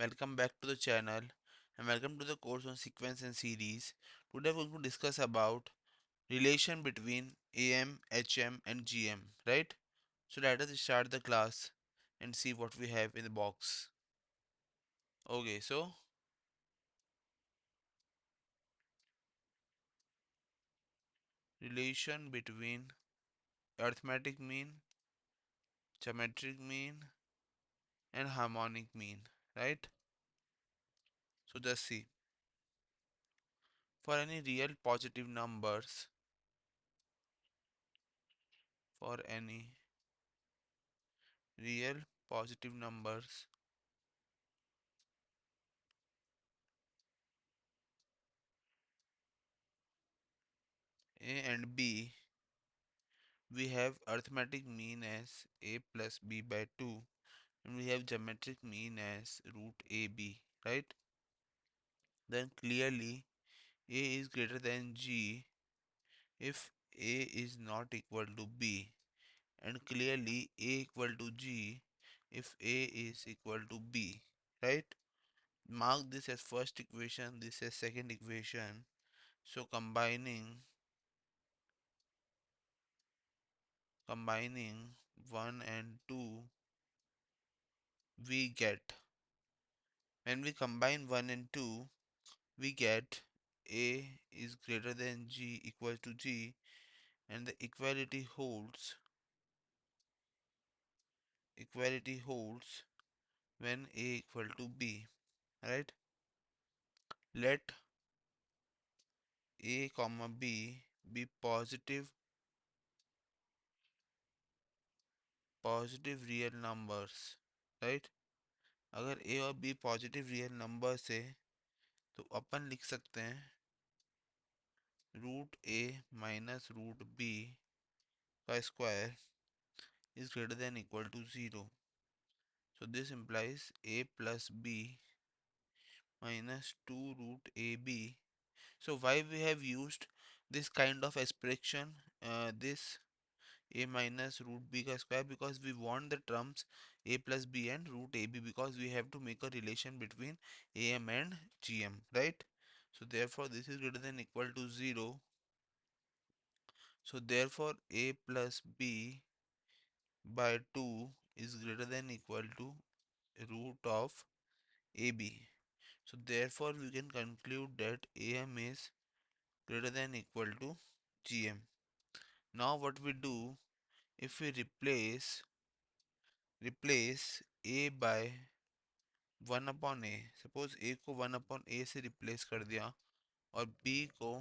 Welcome back to the channel and welcome to the course on sequence and series. Today we're going to discuss about relation between AM, HM and GM, right? So let us start the class and see what we have in the box. Okay, so relation between arithmetic mean, geometric mean and harmonic mean, right? So just see. For any real positive numbers, for any real positive numbers A and B, we have arithmetic mean as a plus b by 2 and we have geometric mean as root ab, right? Then clearly a is greater than g if a is not equal to b, and clearly a equal to g if a is equal to b, right? Mark this as first equation, this as second equation. So combining 1 and 2, we get, when we combine 1 and 2, we get a is greater than g equal to g, and the equality holds when a equal to b, right? Let a comma b be positive real numbers, right? अगर a और b positive real numbers है तो अपन लिख सकते हैं root a minus root b का square is greater than equal to 0. So this implies a plus b minus 2 root ab. So why we have used this kind of expression, this a minus root b ka square, because we want the terms a plus b and root ab, because we have to make a relation between am and gm, right? So therefore this is greater than equal to 0. So therefore a plus b by 2 is greater than equal to root of ab. So therefore we can conclude that am is greater than equal to gm. Now what we do, if we replace a by 1 upon a, suppose a को 1 upon a से replace कर दिया और b को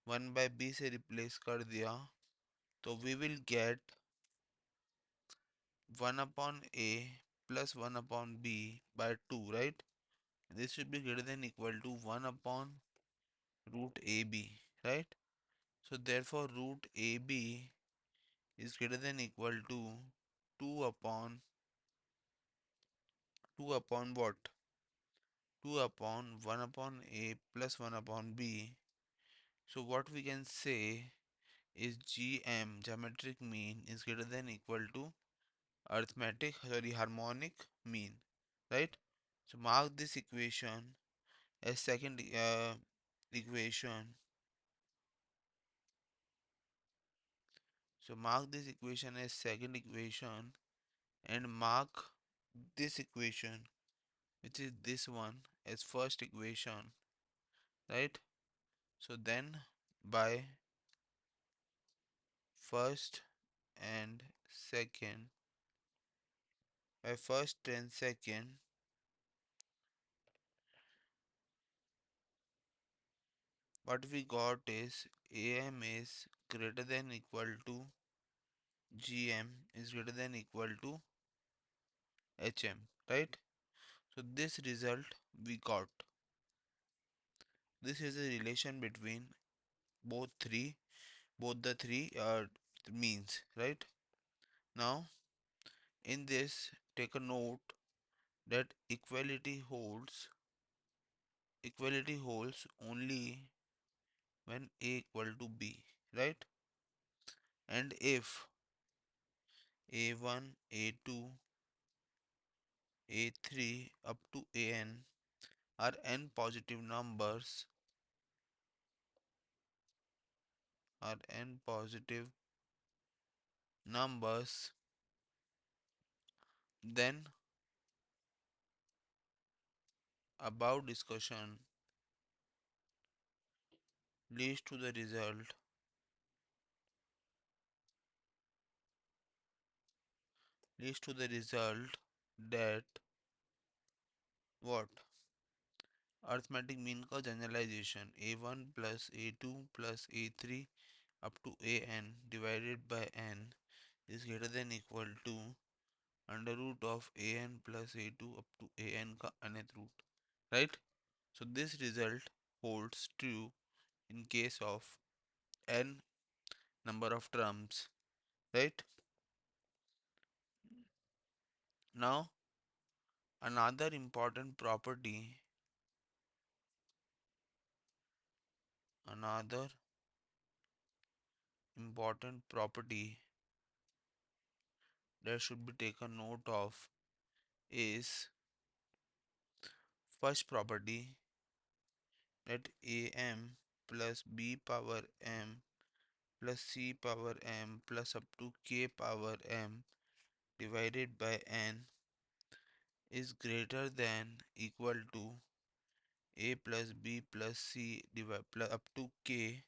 1 by b से replace कर दिया, तो we will get 1 upon a plus 1 upon b by 2, right? This should be greater than equal to 1 upon root ab, right? So therefore root ab is greater than equal to 2 upon 2 upon what? 2 upon 1 upon a plus 1 upon b. So what we can say is gm, geometric mean, is greater than equal to harmonic mean, right? So mark this equation as second equation. So mark this equation as second equation and mark this equation, which is this one, as first equation, right? So then by first and second, by first and second, what we got is am is greater than equal to gm is greater than equal to hm, right? So this result we got. This is a relation between both three, both the three means, right? Now in this, take a note that equality holds only when a equal to b, right? And if a1, a2 a3 up to an are n positive numbers, are n positive numbers, then above discussion leads to the result, leads to the result that what, arithmetic mean का generalization a1 plus a2 plus a3 up to an divided by n is greater than equal to under root of an plus a2 up to an का nth root, right? So this result holds true in case of n number of terms, right? Now another important property, another important property that should be taken note of is first property, that am plus b power m plus c power m plus up to k power m divided by n is greater than equal to a plus b plus c divide plus up to k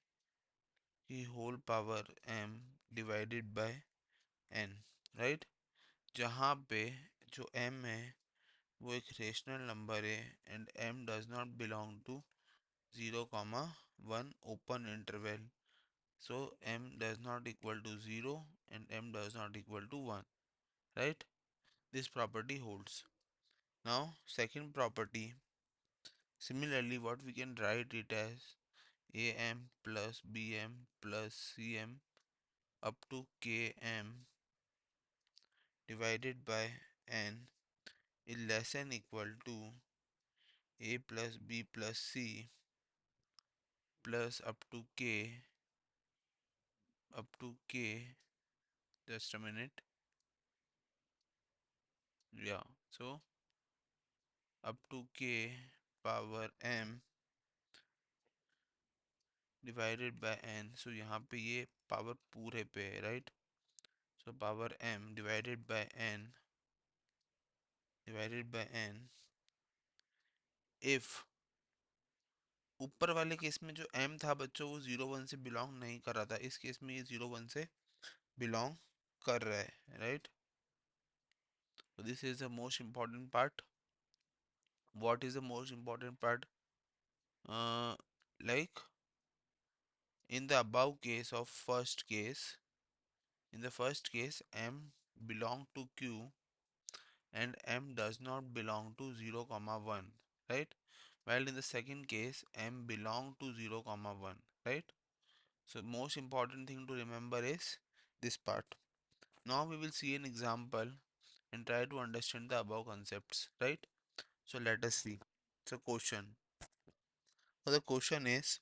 की whole power m divided by n, right? जहाँ पे जो m है वो एक rational number है and m does not belong to 0 comma 1 open interval, so m does not equal to 0 and m does not equal to 1, right? This property holds. Now second property, similarly what we can write it as am plus bm plus cm up to km divided by n is less than equal to a plus b plus c plus up to k, just a minute, yeah, so up to k power m divided by n, so यहाँ पे ये power पूरे पे है, right? So power m divided by n if ऊपर वाले case में जो m था बच्चों वो 0 1 से बिलोंग नहीं कर रहा था, इस केस में ये 0 1 से बिलोंग कर रहा है, right? So this is the most important part. What is the most important part? uh, like in the above case of first case, in the first case m belong to q and m does not belong to 0 comma 1, right? While in the second case m belong to 0 comma 1, right? So most important thing to remember is this part. Now we will see an example and try to understand the above concepts, right? So let us see. So question. So the question is,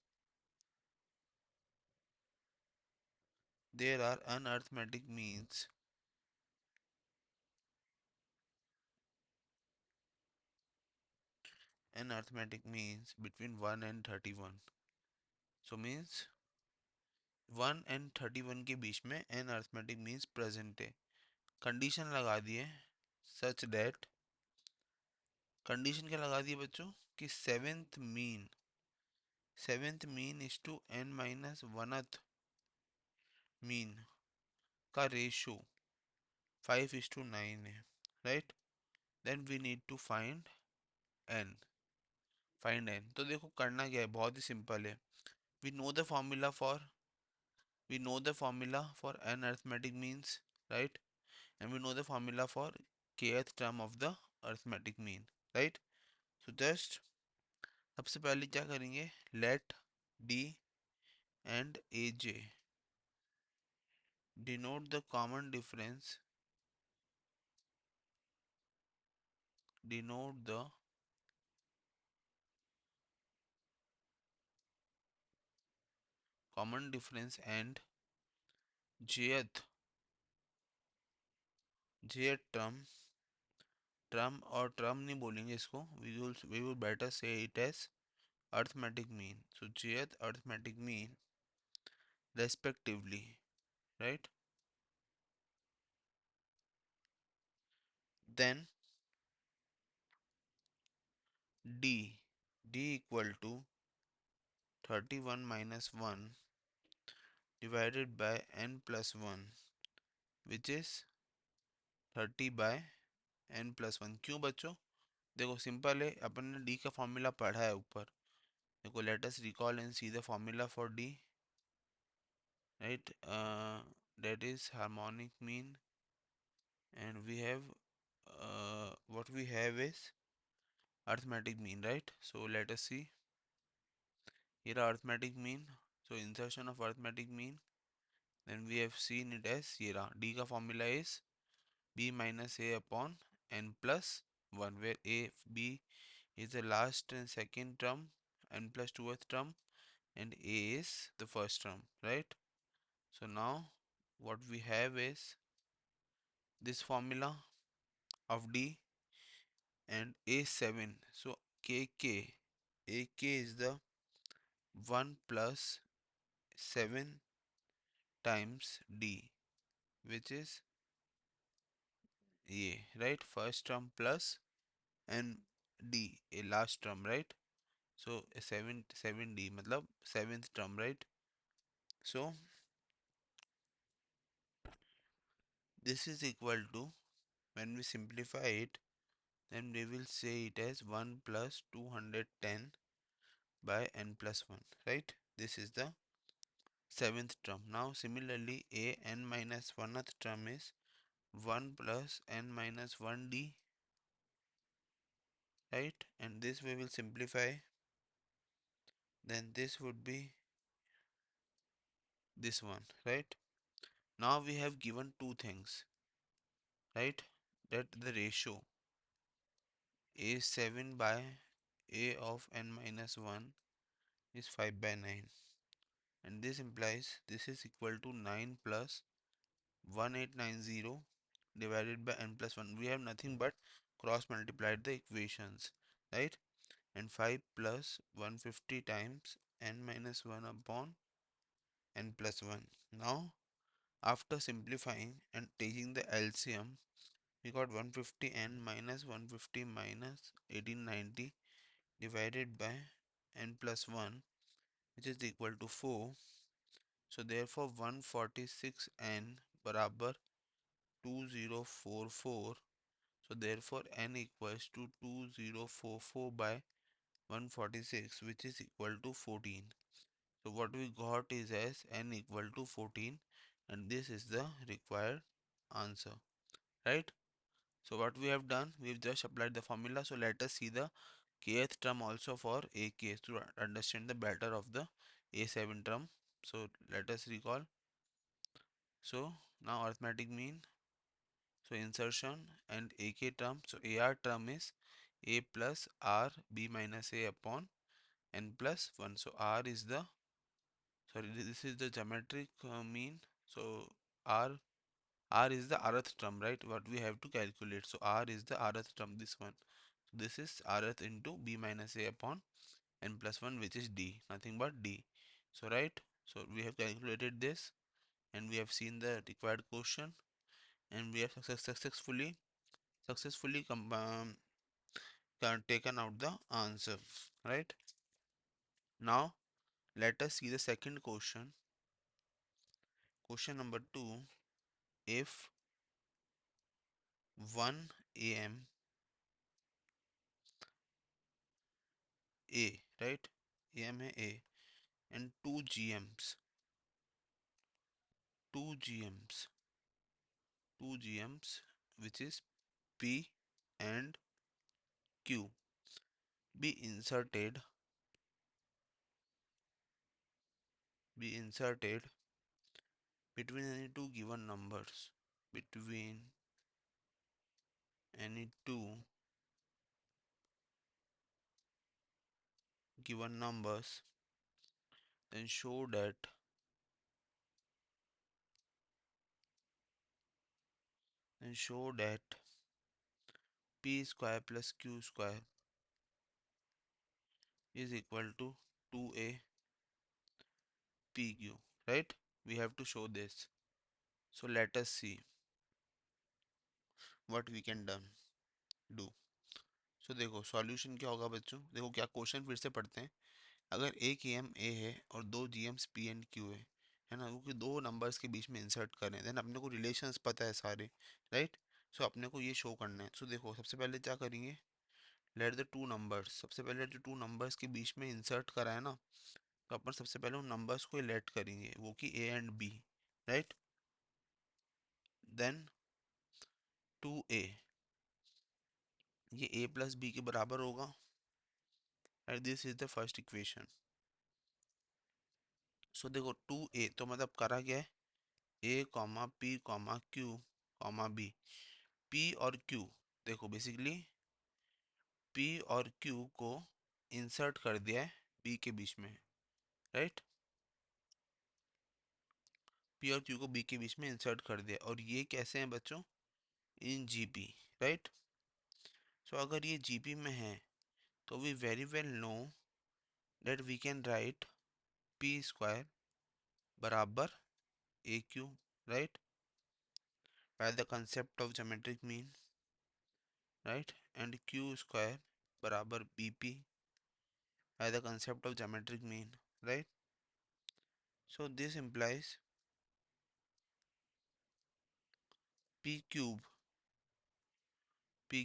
there are unarithmetic means, unarithmetic means between 1 and 31. So means 1 and 31 के बीच में n arithmetic means present है. Condition लगा दिए such that, condition क्या लगा दिए बच्चों कि seventh mean is to n minus oneth mean का रेशो 5:9 है, right? Then we need to n find n. तो देखो करना क्या है, बहुत ही सिंपल है. We know the formula for, we know the formula for n arithmetic means, right? And we know the formula for kth term of the arithmetic mean, right? So just सबसे पहले क्या करेंगे, let d and aj denote the common difference, denote the common difference and jth term term नहीं बोलेंगे इसको, we will better say it as arithmetic mean. So jth arithmetic mean respectively, right? Then d equal to 31 minus 1 divided by n plus 1, which is 30 by n plus 1. क्यों बच्चों? देखो simple है, अपन ने D का formula पढ़ा है ऊपर. देखो let us recall and see the formula for D, right? That is harmonic mean, and we have what we have is arithmetic mean, right? So let us see here arithmetic mean. So insertion of arithmetic mean, then we have seen it as here d का formula is b minus a upon n plus 1, where b is the last and second term, n plus 2th term, and a is the first term, right? So now what we have is this formula of d and a7. So kk, ak is the 1 plus 7 times d, which is a, right? First term plus and d, a last term, right? So a 7d matlab seventh term, right? So this is equal to, when we simplify it, then we will say it as 1 plus 210 by n plus 1, right? This is the seventh term. Now similarly a n minus 1th term is 1 plus n minus 1d, right? And this we will simplify, then this would be this one, right? Now we have given two things, right? That the ratio a7 by a of n minus 1 is 5 by 9, and this implies this is equal to 9 plus 1890 divided by n plus 1. We have nothing but cross multiplied the equations, right? And 5 plus 150 times n minus 1 upon n plus 1. Now after simplifying and taking the LCM, we got 150 n minus 150 minus 1890 divided by n plus 1, which is equal to 4. So therefore 146 n barabar 2044. So therefore n equals to 2044 by 146, which is equal to 14. So what we got is as n equal to 14, and this is the required answer, right? So what we have done, we've just applied the formula. So let us see the kth term also for a case to understand the better of the a7 term. So let us recall. So now arithmetic mean, so insertion and ak term. So ar term is a plus r b minus a upon n plus 1. So r is the, sorry, this is the geometric mean. So r r is the rth term, right? What we have to calculate. So r is the rth term, this one. So this is rth into b minus a upon n plus 1, which is d, nothing but d. So right, so we have calculated this, and we have seen the required question, and we have successfully taken out the answer, right? Now let us see the second question. Question number 2. If 1 am a, right, am है a, and 2 gms, which is p and q, be inserted between any two given numbers, between any two given numbers, then show that p square plus q square is equal to 2a pq, right? We have to show this. So let us see what we can done do. So देखो solution क्या होगा बच्चों, देखो क्या question फिर से पढ़ते हैं। अगर एक ई एम ए है और दो जी एम्स पी एंड क्यू है ना, क्योंकि दो नंबर्स के बीच में इंसर्ट करें, देन अपने को रिलेशंस पता है सारे, राइट? सो अपने को ये शो करना है। सो देखो सबसे पहले क्या करेंगे, लेट द टू नंबर्स, सबसे पहले जो टू नंबर्स के बीच में इंसर्ट करा है ना, तो अपन सबसे पहले उन नंबर्स को लेट करेंगे, वो कि A and B, right? Then 2a, ये a प्लस बी के बराबर होगा, and this is the first equation. So देखो 2a तो मतलब करा क्या है, A comma P comma Q comma B. P और क्यू, देखो बेसिकली पी और क्यू को इंसर्ट कर दिया है बी के बीच में, राइट? पी और क्यू को बी के बीच में इंसर्ट कर दिया, और ये कैसे हैं बच्चों, इन जीपी, राइट? सो अगर ये जीपी में है तो we very well know that we can write P square बराबर A Q, right? By the concept of geometric mean, right? And Q square बराबर B P by the concept of geometric mean, right? So this implies P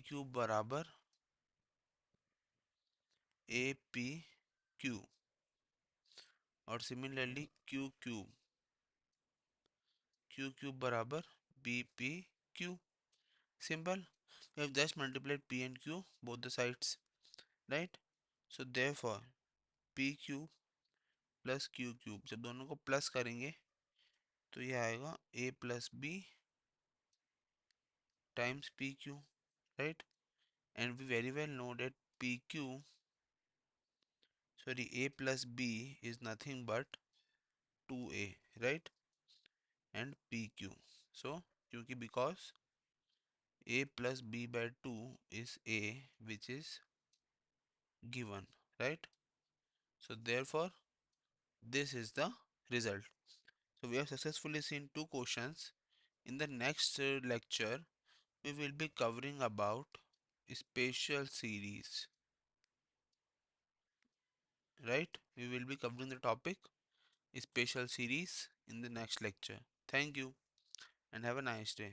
cube बराबर A P Q, और similarly Q cube बराबर B P Q. Simple, we have just multiplied p and q both the sides, right? So therefore p cube plus Q cube, जब दोनों को plus करेंगे तो ये आएगा a plus B times P Q, right? And we very well know that P Q, sorry, a plus b is nothing but 2a, right? And pq, so क्योंकि because a plus b by 2 is a, which is given, right? So therefore this is the result. So we have successfully seen two questions. In the next lecture we will be covering about spatial series, right? We will be covering the topic spatial series in the next lecture. Thank you and have a nice day.